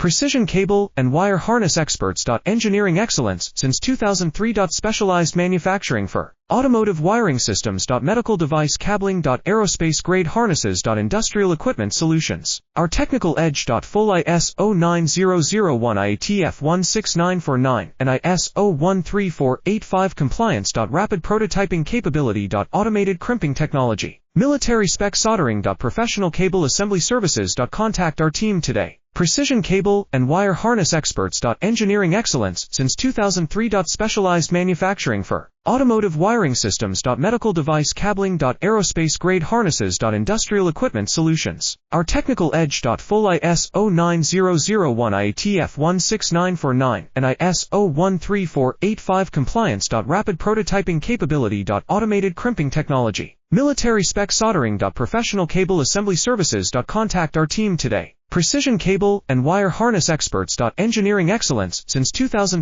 Precision cable and wire harness experts. Engineering excellence since 2003. Specialized manufacturing for automotive wiring systems. Medical device cabling. Aerospace grade harnesses. Industrial equipment solutions. Our technical edge. Full ISO 9001 IATF 16949 and ISO 13485 compliance. Rapid prototyping capability. Automated crimping technology. Military spec soldering. Professional cable assembly services. Contact our team today. Precision cable and wire harness experts. Engineering excellence since 2003. Specialized manufacturing for automotive wiring systems. Medical device cabling. Aerospace grade harnesses. Industrial equipment solutions. Our technical edge. Full ISO 9001 IATF 16949 and ISO 13485 compliance. Rapid prototyping capability. Automated crimping technology. Military spec soldering. Professional cable assembly services. Contact our team today. Precision cable and wire harness experts. Engineering excellence since 2000.